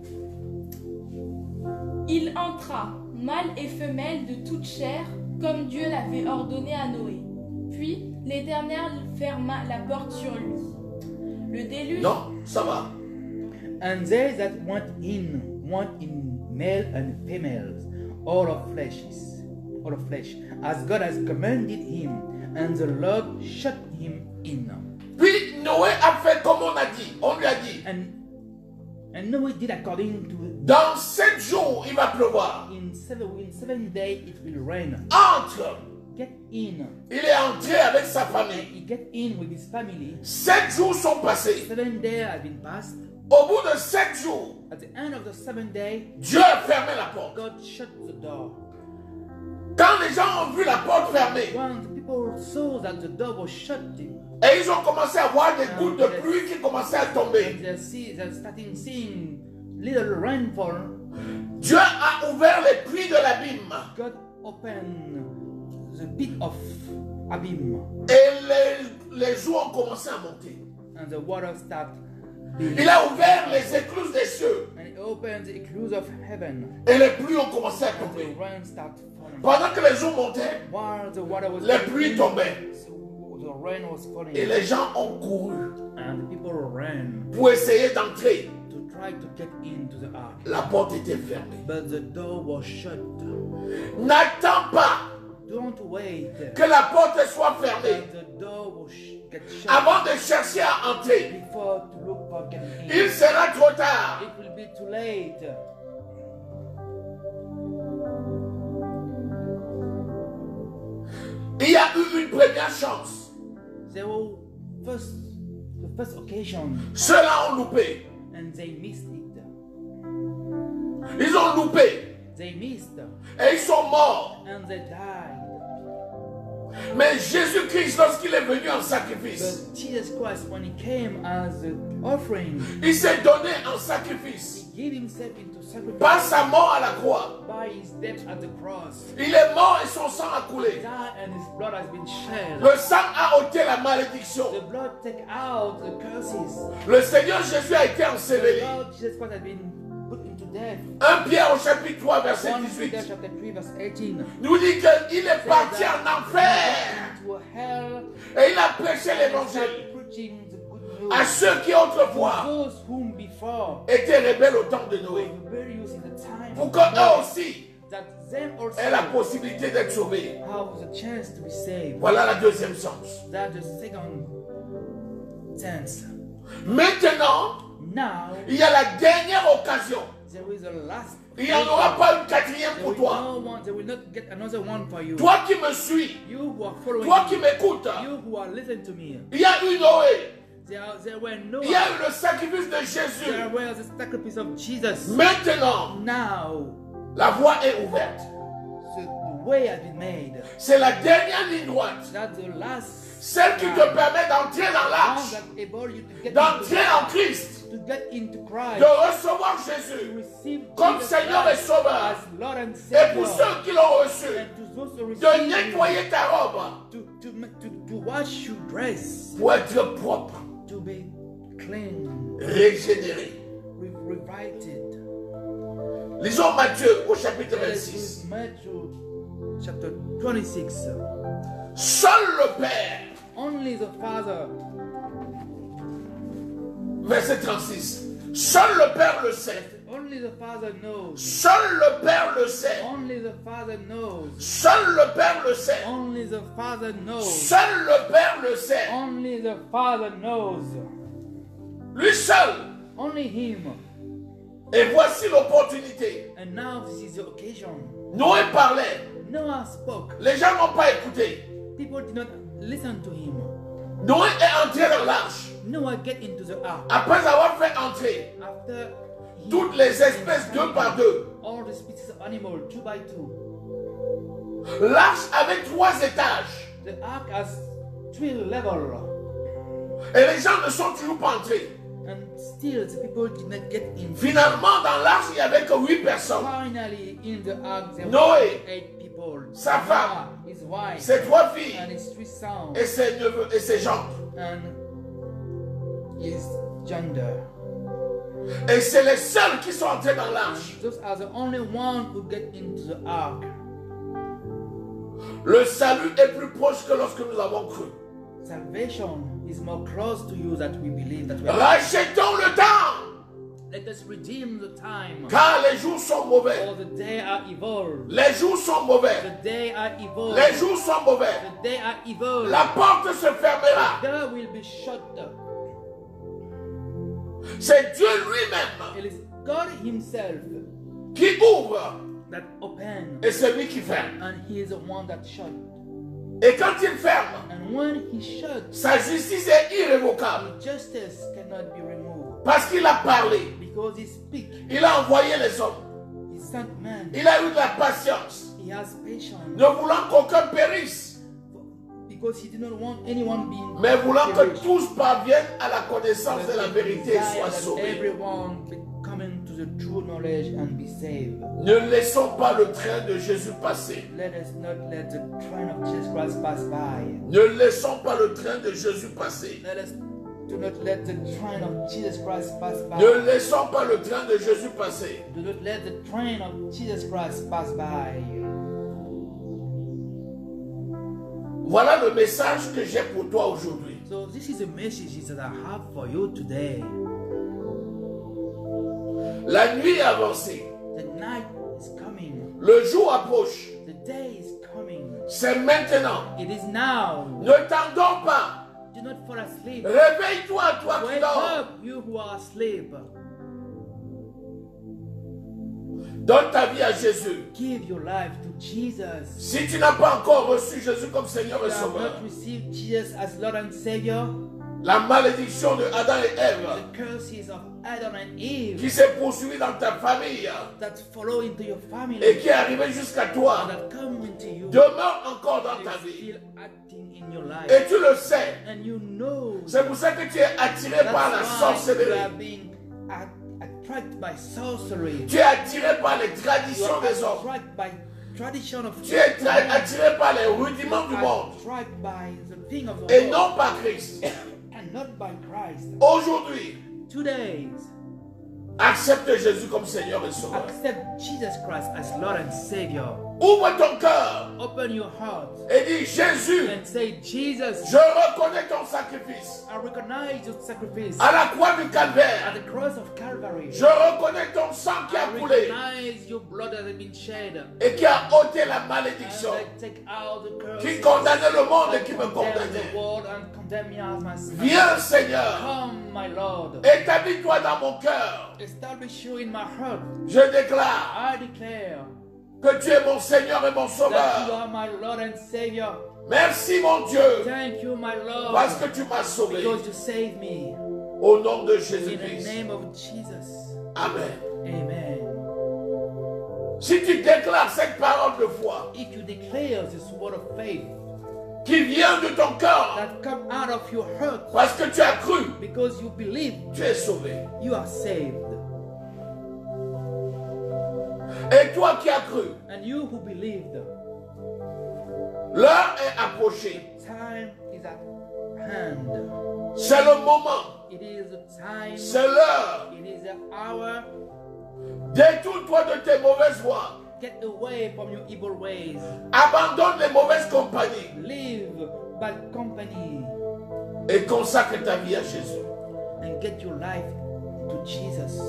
Il entra, mâle et femelle de toute chair, comme Dieu l'avait ordonné à Noé. Puis l'Éternel ferma la porte sur lui. Le déluge... Non, ça va. And they that went in male and females, all of flesh, as God has commanded him, and the Lord shut him in. Puis Noé a fait comme on a dit. On lui a dit, And Noah did according to dans 7 jours, il va pleuvoir. in 7 days it will rain. Entre. Get in. Il est entré avec sa And famille. he get in with his family. 7 jours sont passés. 7 days have been passed. Au bout de 7 jours, At the end of the 7th day, Dieu a fermé la porte. God shut the door. Quand les gens ont vu la porte fermée, Once people saw that the door was shut, et ils ont commencé à voir des gouttes de pluie qui commençaient à tomber, they're starting seeing little rainfall. Dieu a ouvert les puits de l'abîme. God opened the pit of Abim, Et les eaux ont commencé à monter. and the water started being. Il a ouvert les écluses des cieux. And he opened the ecluse of heaven. Et les pluies ont commencé à And the tomber. rain started falling. Pendant que les eaux montaient, While the water was les falling, pluies tombaient. the rain was falling. Et les gens ont couru And the people ran pour essayer d'entrer. to try to get into the ark. La porte était fermée. But the door was shut. N'attends pas Don't wait que la porte soit fermée that the door will get shut avant de chercher à entrer. before to look for getting in. Il sera trop tard. It will be too late. Il y a eu une première chance. They were the first occasion, Ceux-là ont loupé. and they missed it. Ils ont loupé. They missed, Et ils sont morts. and they died. Mais Jésus-Christ, lorsqu'il est venu en sacrifice, But Jesus Christ, when he came as an offering, il s'est donné en sacrifice. he gave himself into Par sacrifice sa mort à la croix. by his death at the cross. Il est mort et son sang a He coulé. died and his blood has been shed. Le sang a ôté la malédiction. The blood take out the curses. Le Seigneur Jésus a été The enseveli. Lord Jesus Christ has been put into death. 1 Pierre au chapitre 3, verset 1 Peter 18 chapter 3 verse 18. nous dit qu'il est parti en enfer to hell, et il a prêché and l'évangile started preaching the good news à ceux qui to autrefois those whom before étaient rebelles au temps de were Noé, rebellious in the time pour of qu'eux Noah, aussi that them also aient la possibilité d'être sauvés. Have the chance to be saved. Voilà la deuxième chance. That's the second chance. Maintenant, Now il y a la dernière occasion. there is a last. Il n'y en aura pas une quatrième There pour will, toi. no one, there will not get another one for you. Toi qui me suis, You who are following toi qui me, m'écoutes, you who are listening to me. il y a eu Noé, There were no. il y a eu le sacrifice de Jésus. There was the sacrifice of Jesus. Maintenant, Now la voie est ouverte. the way has been made. C'est la dernière ligne droite. That's the last. Celle qui te permet d'entrer dans One l'arche, that able you to get d'entrer en into, Christ, to get into Christ, de recevoir to Jésus receive comme Jesus Seigneur et Christ Sauveur. as Lord and Et pour Savior, ceux qui l'ont reçu, and to those who de receive Him, nettoyer ta robe to wash your dress, pour être propre, to be clean, régénéré. revived. Lisons Matthieu au chapitre Let us 26. read Matthew chapter 26. Seul le Père, Only the Father, verset 36. Seul le Père le sait. only the Father knows. Seul le Père le sait. Only the Father knows. Seul le Père le sait. Only the Father knows. Seul le Père le sait. Only the Father knows. Lui seul. Only Him. Et voici l'opportunité. And now this is the occasion. Noé parlait. Noah spoke. Les gens n'ont pas écouté. People did not listen to him. Noé est entré dans l'arche. Noah get into the ark. Après avoir fait entrer After he toutes les espèces deux par deux. all the species of animal, 2 by 2. L'arche avait 3 étages. The ark has 3 levels. Et les gens ne sont toujours pas entrés. And still the people did not get in. Finalement, dans l'arche, il n'y avait que 8 personnes. Finally, in the ark there Noé, were 8 people. sa femme, Noah, his wife, Ses 3 filles and his 3 sons, et ses neveux et ses gendres. and his gender. Et c'est les seuls qui sont entrés dans l'arche. Those are the only ones who get into the ark. Le salut est plus proche que lorsque nous avons cru. Salvation is more close to you that we believe that we are. Rachetons le temps, Let us redeem the time. car les jours sont mauvais. For the day are evil. Les jours sont mauvais. The day are evil. Les jours sont mauvais. The day are evil. La porte se fermera. The door will be shut. C'est Dieu lui-même It is God Himself qui ouvre that open, et c'est lui qui ferme. and He is the one that shut. Et quand il ferme, And when He shut, sa justice est irrévocable. His justice cannot be removed Parce qu'il a parlé. because He speak. Il a envoyé les hommes. He sent man. Il a eu de la patience. He has patience Ne voulant qu'aucun périsse, because He did not want anyone being mais voulant que perished. tous parviennent à la connaissance de la But vérité et desire soient that sauvés. everyone be coming to the true knowledge and be saved. Ne laissons pas le train de Jésus passer. Let us not let the train of Jesus Christ pass by. Ne laissons pas le train de Jésus passer. Let us do not let the train of Jesus Christ pass by. Ne laissons pas le train de Jésus passer. Do not let the train of Jesus Christ pass by. Voilà le message que j'ai pour toi aujourd'hui. So this is a message that I have for you today. La nuit est avancée. The night is coming. Le jour approche. The day is coming. C'est maintenant. It is now. Ne t'endors pas. Do not fall asleep. Réveille-toi, toi qui Wake dors. up, you who are asleep. Donne ta vie à Jésus. Give your life to Jesus. Si tu n'as pas encore reçu Jésus comme Seigneur et You have Sauveur, not received Jesus as Lord and Savior. la malédiction de Adam et Ève The curses of Adam and Eve qui s'est poursuivie dans ta famille that follow into your family et qui est arrivée jusqu'à toi and that come into you demeure encore dans ta is vie. still acting in your life. Et tu le sais. And you know C'est pour ça que tu es attiré par la that's why you sorcellerie. are being attracted by sorcery. Tu es attiré par les You traditions are des hommes. attracted by tradition of Tu es attiré par les rudiments du monde attracted by the thing of the et world non par Christ. and not by Christ. Aujourd'hui, Today, accepte Jésus comme Seigneur et Sauveur. accept Jesus Christ as Lord and Savior. Ouvre ton cœur Open your heart et dis Jésus, and say, Jesus, je reconnais ton sacrifice I recognize your sacrifice à la croix du at calvaire. the cross of Calvary. Je reconnais ton sang qui a I coulé recognize your blood that has been shed. et qui a ôté la And malédiction I take out the curse qui condamnait le monde et qui me condemn the condamnait. world and condemn me as my sin. Viens Seigneur, Come, my Lord. établis-toi dans mon cœur. Establish you in my heart. Je déclare I declare que tu es mon Seigneur et mon that you Sauveur. are my Lord and Savior. Merci mon Dieu Thank you, my Lord, parce que tu m'as sauvé. because you saved me. Au nom de In the Jésus-Christ. name of Jesus. Amen. Amen. Si tu déclares cette parole de foi If you declare this word of faith qui vient de ton cœur that come out of your heart parce que tu as cru, because you believe, tu es sauvé. you are saved. Et toi qui as cru, And you who believed, l'heure est approchée. time is at hand. C'est le moment. It is the time. C'est l'heure. It is the hour. Détourne-toi de tes mauvaises voies. Get away from your evil ways. Abandonne les mauvaises compagnies Live bad company et consacre ta vie à Jésus. and get your life to Jesus.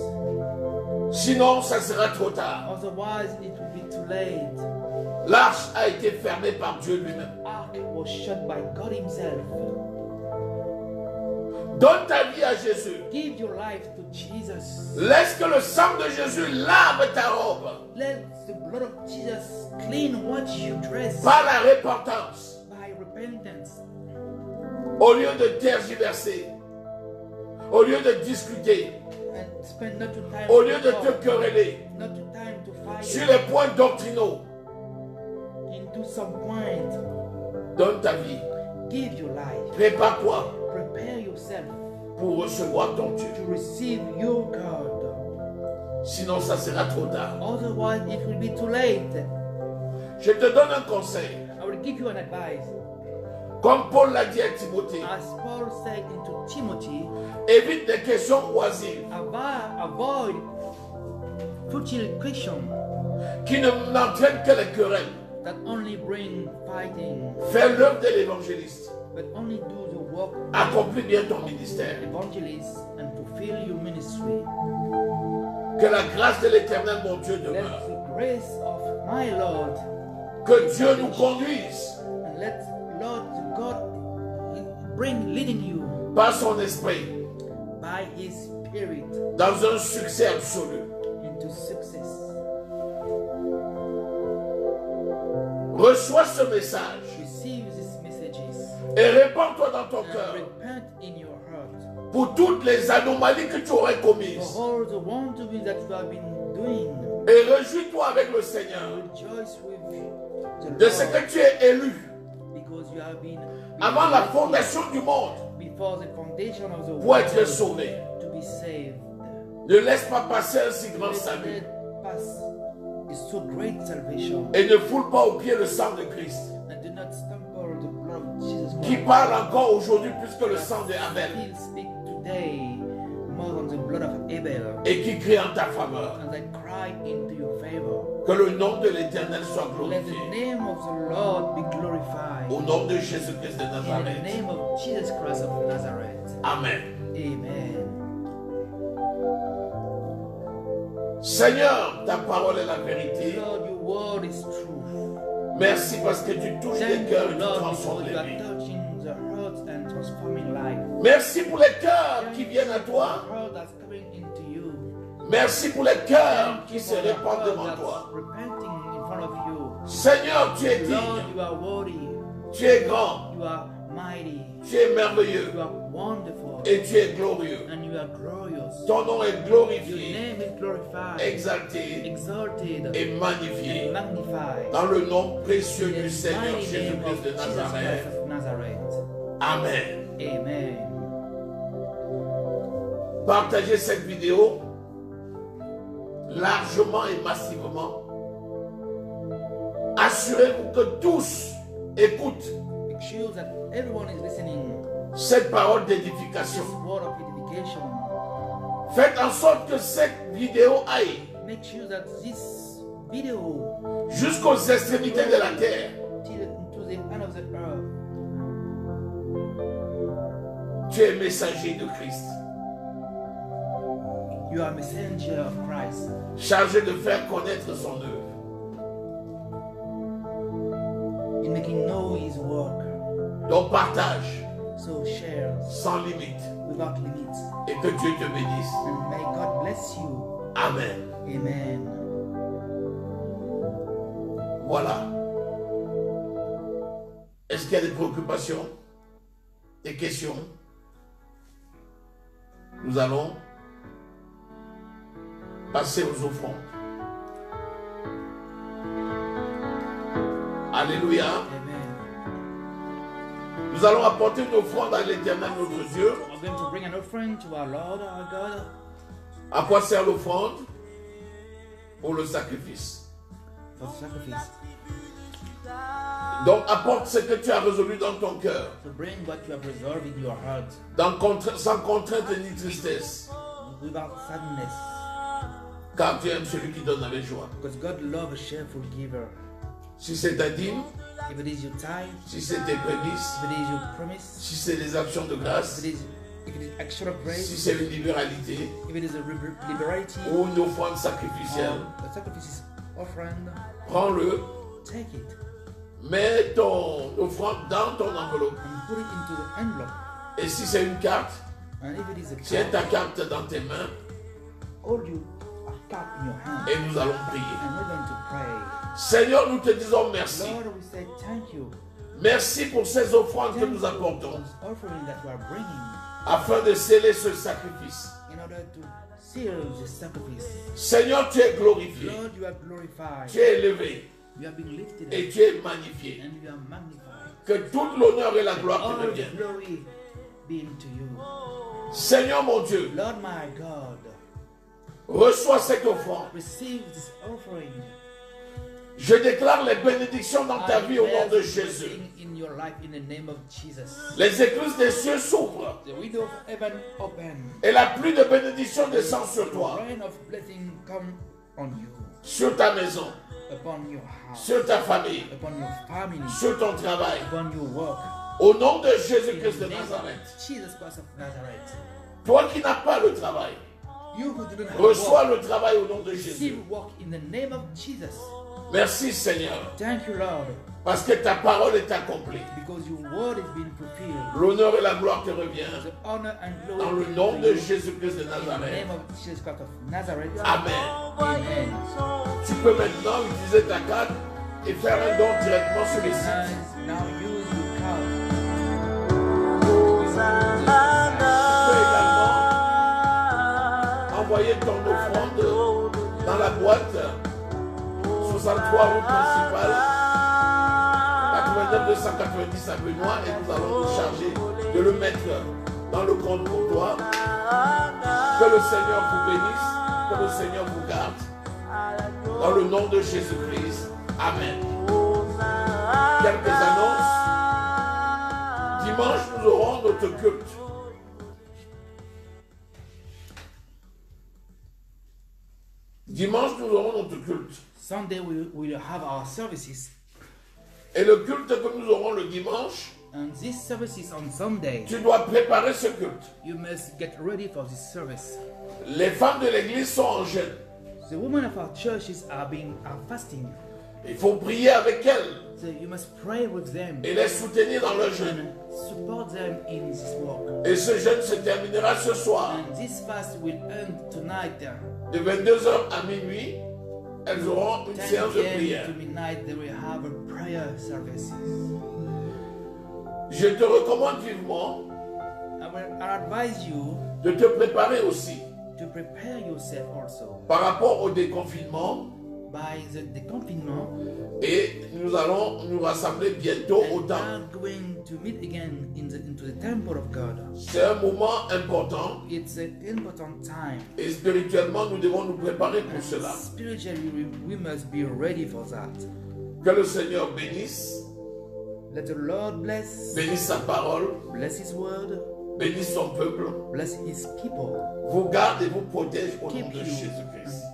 Sinon, ça sera trop tard. Otherwise, it will be too late. L'arche a été fermée par Dieu lui-même. Ark was shut by God Himself. Donne ta vie à Jésus. Give your life to Jesus. Laisse que le sang de Jésus lave ta robe Let the blood of Jesus clean what you dress par la repentance. by repentance. Au lieu de tergiverser, au lieu de discuter, And spend not your time au lieu de to te talk, quereller not your time to fight sur les points doctrinaux, into some point. donne ta vie. Give your life. Prépare-toi Prepare yourself pour recevoir ton Dieu. to receive your God. Sinon, ça sera trop tard. Otherwise, it will be too late. Je te donne un conseil. I will give you an advice. Comme Paul l'a dit à Timothée, as Paul said into Timothy, évite les questions oisives avoid futile questions qui ne n'entraînent que les querelles. that only bring fighting, Fais l'œuvre de l'évangéliste. but only do the work of Accomplis bien ton ministère. evangelist and fulfill your ministry. Que la grâce de l'Éternel, mon Dieu, Let demeure. the grace of my Lord Que Dieu nous conduise and let Lord God bring leading you par son esprit by His Spirit dans un succès absolu. into success. Reçois ce message Receive these messages et répands-toi dans ton and cœur repent in your heart pour toutes les anomalies que tu aurais commises. for all the wrongdoing that you have been doing. Et réjouis-toi avec le Seigneur Rejoice with de the ce Lord que tu es élu because you have been avant la fondation du monde before the foundation of the pour être world sauvé. to be saved. Ne laisse pas passer un si grand Let salut it pass is so great salvation, et ne foule pas au pied le sang de Christ and do not stumble the blood of Jesus qui Christ. parle encore aujourd'hui plus que le sang de Abel Still speak today more than the blood of Abel, et qui crie en ta faveur. and I cry into your favor. Que le nom de l'Éternel soit Let the glorifié. name of the Lord be glorified. Au nom de Jésus-Christ de In the Nazareth. name of Jesus Christ of Nazareth. Amen. Amen. Seigneur, ta parole est la vérité. Lord, your word is true. Merci parce que tu touches les Thank cœurs you, et tu Lord, transformes because les you are vies. touching the hearts and transforming life. Merci pour les cœurs qui viennent à toi. The heart that's coming into you. Merci pour les cœurs Thank qui you se for the répandent heart devant that's toi. repenting in front of you. Seigneur, tu es Lord, digne. you are worthy. Tu es grand. You are mighty. Tu es merveilleux. You are wonderful. Et tu es glorieux. And you are glorious. Ton nom est Your glorifié, name is glorified, exalté exalted, et magnifié. and magnified. Dans le nom précieux In du the Seigneur mighty name Jésus-Christ of de Jesus Christ Nazareth. of Nazareth. Amen. Amen. Partagez cette vidéo largement et massivement. Assurez-vous que tous écoutent Make sure that everyone is listening cette parole this d'édification. word of edification. Faites en sorte que cette vidéo aille Make sure that this video jusqu'aux extrémités de la terre. till to the end of the earth. Tu es messager de Christ, You are a messenger of Christ, chargé de faire connaître son œuvre. in making know His work. Donc partage So share sans limite without limits. et que Dieu te bénisse. And may God bless you. Amen. Amen. Voilà. Est-ce qu'il y a des préoccupations, des questions? Nous allons passer aux offrandes. Alléluia. Amen. Nous allons apporter une offrande à l'Éternel notre Dieu. We're going to bring an offering to our Lord, our God. À quoi sert l'offrande? Pour le sacrifice. For the sacrifice. Donc apporte ce que tu as résolu dans ton cœur, To bring what you have reserved in your heart sans contrainte ni tristesse, without sadness. car tu aimes celui qui donne avec joie. Because God loves a cheerful giver. Si c'est ta dîme, If it is your tithe, si c'est tes prémices, if it is your promise, si c'est des actions de grâce, if it is action of si praise, c'est une libéralité if it is a liberty ou une offrande sacrificielle, or a sacrifice offering, prends-le, take it mets ton offrande dans ton enveloppe. and put it into the envelope. Et si c'est une carte, And if it is a tiens ta card, carte dans tes mains hold you a card in your hand, et nous allons prier. and we're going to pray. Seigneur, nous te disons merci. Lord, we say thank you. Merci pour ces offrandes que Thank nous you for apportons this offering that you are bringing afin de sceller ce sacrifice. in order to seal the sacrifice. Seigneur, tu es glorifié, Lord, you are glorified. tu es élevé You have been lifted et up tu es magnifié. and you are magnified. Que toute l'honneur et la gloire All te the reviennent. glory be unto you. Seigneur mon Dieu, Lord my God, reçois cette offrande receive this offering Je déclare les bénédictions dans ta I vie au nom de declare Jésus. blessing in your life in the name of Jesus. Les écluses des cieux s'ouvrent The window of heaven open. et la pluie de bénédictions descend sur toi, Rain of blessing come on you, sur ta maison, upon your house, sur ta famille, upon your family, sur ton travail. upon your work. Au nom de In Jésus-Christ de the name Nazareth. of Jesus Christ of Nazareth. Toi qui n'as pas le travail, You who didn't have reçois work, le travail au nom de Jésus. receive work in the name of Jesus. Merci Seigneur, Thank you, Lord, parce que ta parole est accomplie. because your word is being fulfilled. L'honneur et la gloire te revient. The honor and glory Dans le be nom to de you. Jésus-Christ de In the Nazareth. name of Jesus Christ of Nazareth. Amen. Amen. Tu peux maintenant utiliser ta carte et faire un don directement sur les sites. And now use your card. Tu peux également envoyer ton offrande dans la boîte 63 rue principale, 89 290 à Benoît, et nous allons nous charger de le mettre dans le compte pour toi. Que le Seigneur vous bénisse, que le Seigneur vous garde. Dans le nom de Jésus-Christ. Amen. Quelques annonces. Dimanche, nous aurons notre culte. Dimanche, nous aurons notre culte. Sunday we will have our services, Et le culte que nous aurons le dimanche, and these services on Sunday, tu dois préparer ce culte. you must get ready for this service. Les femmes de l'église sont en jeûne. The women of our churches are fasting, Il faut prier avec elles so you must pray with them et les soutenir dans leur jeûne. and support them in this work. Et ce jeûne se terminera ce soir. And this fast will end tonight. De 22h à minuit, elles auront une 10 séance de p.m. prière. to midnight they will have a prayer services. Je te recommande vivement I advise you de te préparer aussi to prepare yourself also par rapport au déconfinement. by the confinement. Et nous allons nous rassembler bientôt au And we temple. are going to meet again into the temple of God. C'est un moment important It's an important time. et spirituellement nous devons nous préparer pour cela. Spiritually, we must be ready for that. Que le Seigneur bénisse, Let the Lord bless sa parole, His word, bénisse son peuple, bless His people. vous garde et vous protège au nom Keep de you Jésus-Christ.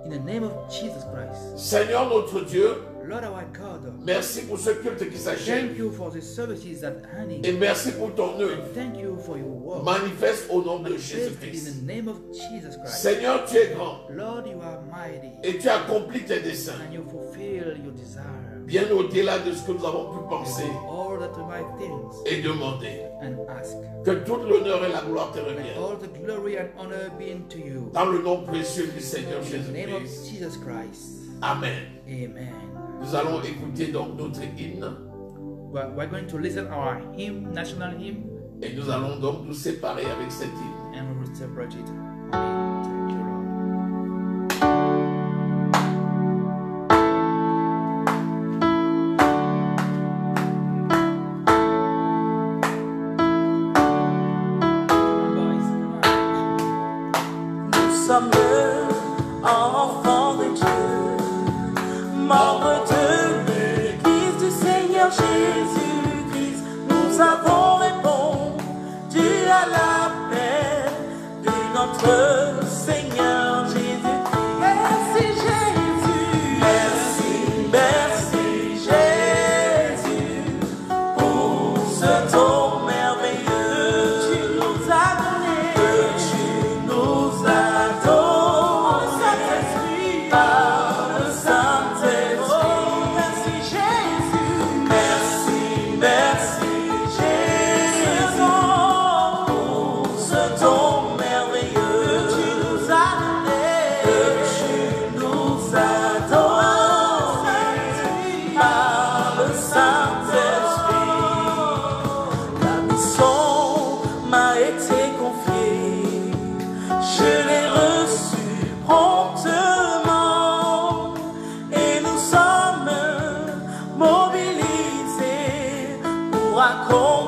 in the name of Jesus Christ. Seigneur notre Dieu, Lord our God, merci pour ce culte qui s'achève thank you for the services that honey. et merci pour ton œuvre. Thank you for your work. Manifeste au nom de Manifest in Jésus-Christ. the name of Jesus Christ. Seigneur, tu es grand Lord, you are mighty et tu accomplis tes desseins and you fulfill your desire. bien au-delà de ce que nous avons pu penser All that we might think et demander. and ask. Que toute l'honneur et la gloire te Let reviennent. all the glory and honor be unto you. Dans le nom précieux du Seigneur In the name of Jésus-Christ. Jesus Christ. Amen. Amen. Nous allons écouter donc notre hymne We're going to listen our hymn, national hymn, et nous allons donc nous séparer avec cette hymne. and we will celebrate it. Amen. Thank you, Lord. Come on, boys, come on. Nous sommes enfants de Dieu, membres de l'Église du Seigneur Jésus-Christ. Nous avons répondu à l'appel de notre Seigneur Jésus-Christ. Merci Jésus, merci, merci Jésus, pour ce don merveilleux que tu nous as donné, que tu nous as donné par le Saint-Esprit. Merci Jésus, merci, merci Jésus, pour ce don merveilleux que tu nous as donné, que tu nous as donné par le Saint-Esprit. La mission m'a été confiée, je l'ai reçue promptement et nous sommes mobilisés pour accomplir